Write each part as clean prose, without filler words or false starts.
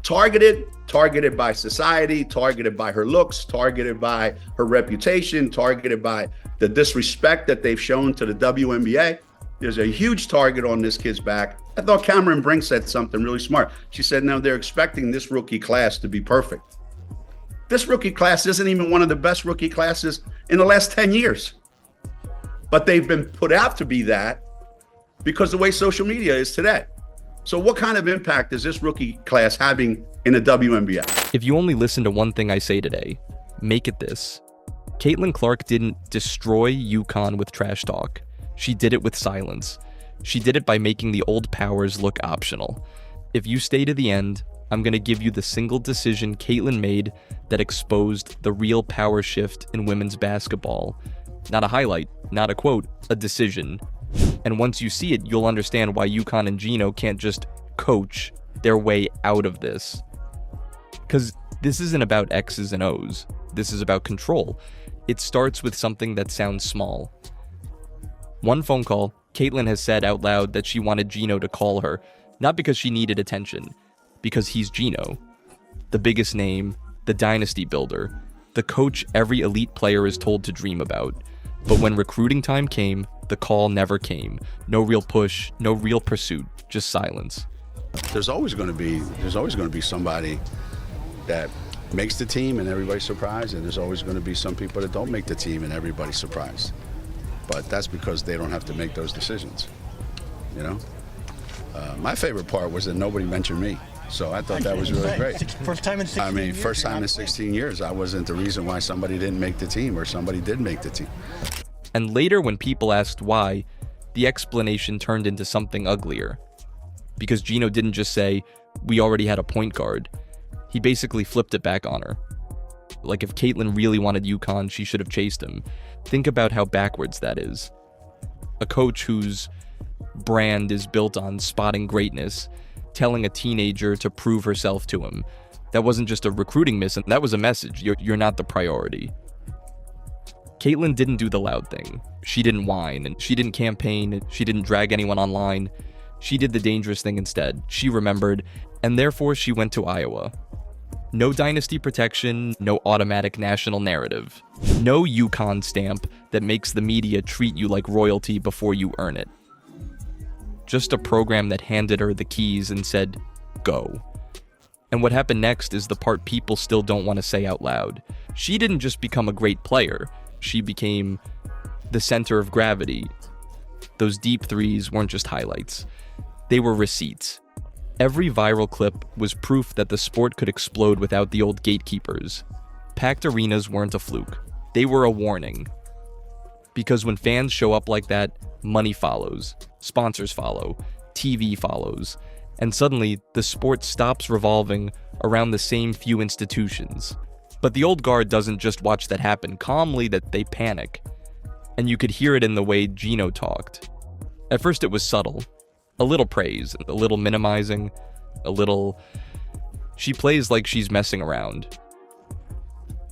targeted by society, targeted by her looks, targeted by her reputation, targeted by the disrespect that they've shown to the WNBA. There's a huge target on this kid's back. I thought Cameron Brink said something really smart. She said, no, they're expecting this rookie class to be perfect. This rookie class isn't even one of the best rookie classes in the last 10 years. But they've been put out to be that because the way social media is today. So what kind of impact is this rookie class having in the WNBA? If you only listen to one thing I say today, make it this. Caitlin Clark didn't destroy UConn with trash talk. She did it with silence. She did it by making the old powers look optional. If you stay to the end, I'm going to give you the single decision Caitlin made that exposed the real power shift in women's basketball. Not a highlight, not a quote, a decision. And once you see it, you'll understand why UConn and Geno can't just coach their way out of this. Because this isn't about X's and O's. This is about control. It starts with something that sounds small. One phone call, Caitlin has said out loud that she wanted Geno to call her, not because she needed attention, because he's Geno. The biggest name, the dynasty builder, the coach every elite player is told to dream about. But when recruiting time came, the call never came. No real push, no real pursuit, just silence. There's always going to be somebody that makes the team and everybody's surprised, and there's always going to be some people that don't make the team and everybody's surprised. But that's because they don't have to make those decisions, you know? My favorite part was that nobody mentioned me. So I thought that was really great. First time in 16 years. First time in 16 years. I wasn't the reason why somebody didn't make the team or somebody did make the team. And later, when people asked why, the explanation turned into something uglier. Because Geno didn't just say, we already had a point guard. He basically flipped it back on her. Like if Caitlin really wanted UConn, she should have chased him. Think about how backwards that is. A coach whose brand is built on spotting greatness, telling a teenager to prove herself to him. That wasn't just a recruiting miss, that was a message. You're not the priority. Caitlin didn't do the loud thing. She didn't whine, and she didn't campaign, she didn't drag anyone online. She did the dangerous thing instead. She remembered, and therefore she went to Iowa. No dynasty protection, no automatic national narrative. No UConn stamp that makes the media treat you like royalty before you earn it. Just a program that handed her the keys and said, go. And what happened next is the part people still don't want to say out loud. She didn't just become a great player. She became the center of gravity. Those deep threes weren't just highlights. They were receipts. Every viral clip was proof that the sport could explode without the old gatekeepers. Packed arenas weren't a fluke. They were a warning. Because when fans show up like that, money follows, sponsors follow, TV follows, and suddenly the sport stops revolving around the same few institutions. But the old guard doesn't just watch that happen calmly, that they panic. And you could hear it in the way Geno talked. At first it was subtle. A little praise, a little minimizing, a little, she plays like she's messing around.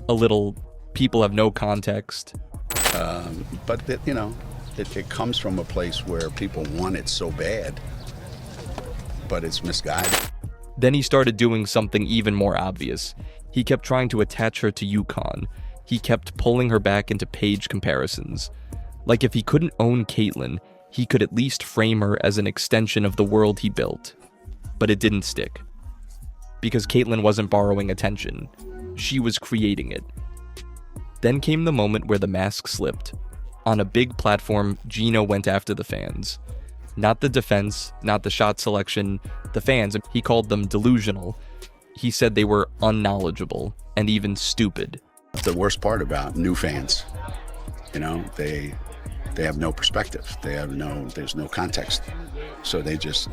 A little, people have no context. But it comes from a place where people want it so bad, but it's misguided. Then he started doing something even more obvious. He kept trying to attach her to UConn. He kept pulling her back into page comparisons. Like if he couldn't own Caitlin, he could at least frame her as an extension of the world he built. But it didn't stick. Because Caitlin wasn't borrowing attention. She was creating it. Then came the moment where the mask slipped. On a big platform, Geno went after the fans. Not the defense, not the shot selection, the fans. He called them delusional. He said they were unknowledgeable and even stupid. The worst part about new fans, they have no perspective. There's no context. So they just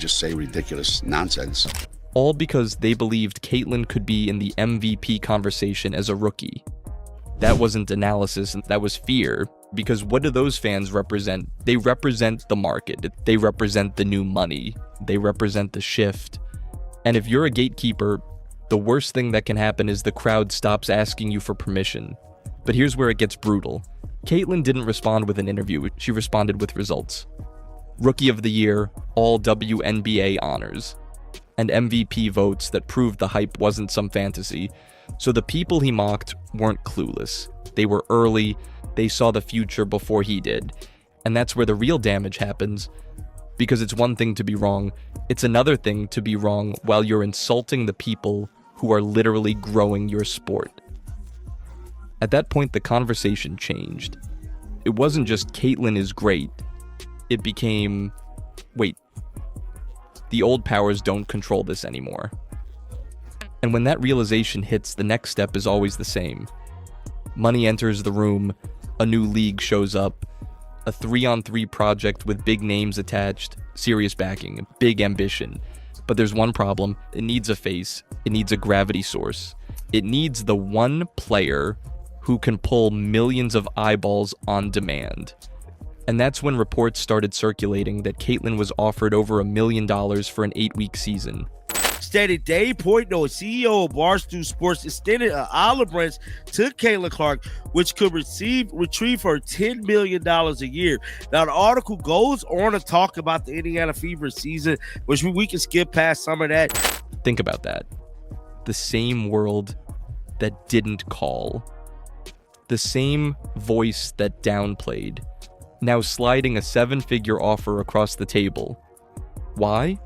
say ridiculous nonsense. All because they believed Caitlin could be in the MVP conversation as a rookie. That wasn't analysis, that was fear. Because what do those fans represent? They represent the market. They represent the new money. They represent the shift. And if you're a gatekeeper, the worst thing that can happen is the crowd stops asking you for permission. But here's where it gets brutal. Caitlin didn't respond with an interview. She responded with results. Rookie of the Year, all WNBA honors. and MVP votes that proved the hype wasn't some fantasy. So the people he mocked weren't clueless. They were early, they saw the future before he did. And that's where the real damage happens, because it's one thing to be wrong, it's another thing to be wrong while you're insulting the people who are literally growing your sport. At that point, the conversation changed. It wasn't just Caitlyn is great. It became, wait, the old powers don't control this anymore. And when that realization hits, the next step is always the same. Money enters the room, a new league shows up, a 3-on-3 project with big names attached, serious backing, big ambition. But there's one problem. It needs a face. It needs a gravity source. It needs the one player who can pull millions of eyeballs on demand. And that's when reports started circulating that Caitlyn was offered over $1 million for an 8-week season. Stated Dave Portnoy, CEO of Barstool Sports, extended an olive branch to Caitlyn Clark, which could retrieve her $10 million a year. Now, the article goes on to talk about the Indiana Fever season, which we can skip past some of that. Think about that. The same world that didn't call. The same voice that downplayed. Now sliding a 7-figure offer across the table. Why?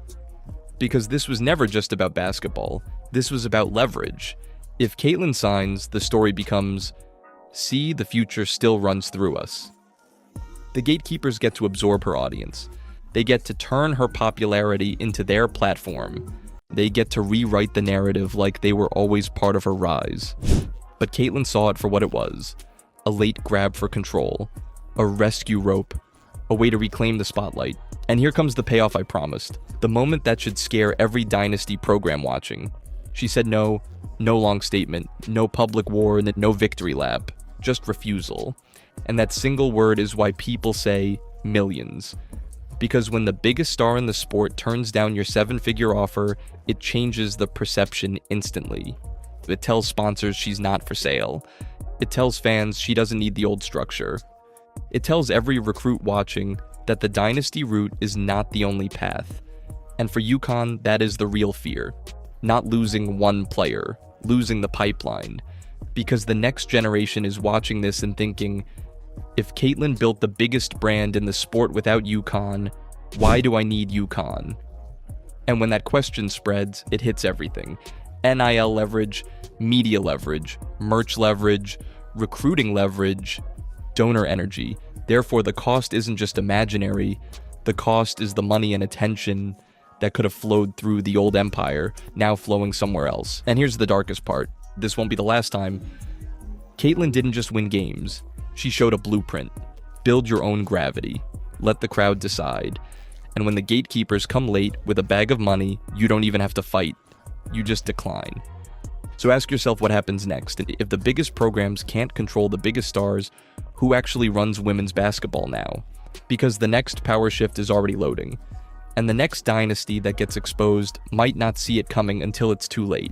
Because this was never just about basketball. This was about leverage. If Caitlyn signs, the story becomes, see, the future still runs through us. The gatekeepers get to absorb her audience. They get to turn her popularity into their platform. They get to rewrite the narrative like they were always part of her rise. But Caitlyn saw it for what it was. A late grab for control. A rescue rope. A way to reclaim the spotlight. And here comes the payoff I promised. The moment that should scare every Dynasty program watching. She said no long statement, no public war, and no victory lap. Just refusal. And that single word is why people say millions. Because when the biggest star in the sport turns down your 7-figure offer, it changes the perception instantly. It tells sponsors she's not for sale. It tells fans she doesn't need the old structure. It tells every recruit watching that the Dynasty route is not the only path. And for UConn, that is the real fear. Not losing one player, losing the pipeline. Because the next generation is watching this and thinking, if Caitlyn built the biggest brand in the sport without UConn, why do I need UConn? And when that question spreads, it hits everything. NIL leverage, media leverage, merch leverage, recruiting leverage, donor energy. Therefore, the cost isn't just imaginary. The cost is the money and attention that could have flowed through the old empire, now flowing somewhere else. And here's the darkest part. This won't be the last time. Caitlyn didn't just win games. She showed a blueprint. Build your own gravity. Let the crowd decide. And when the gatekeepers come late with a bag of money, you don't even have to fight. You just decline. So ask yourself what happens next. If the biggest programs can't control the biggest stars, who actually runs women's basketball now? Because the next power shift is already loading. And the next dynasty that gets exposed might not see it coming until it's too late.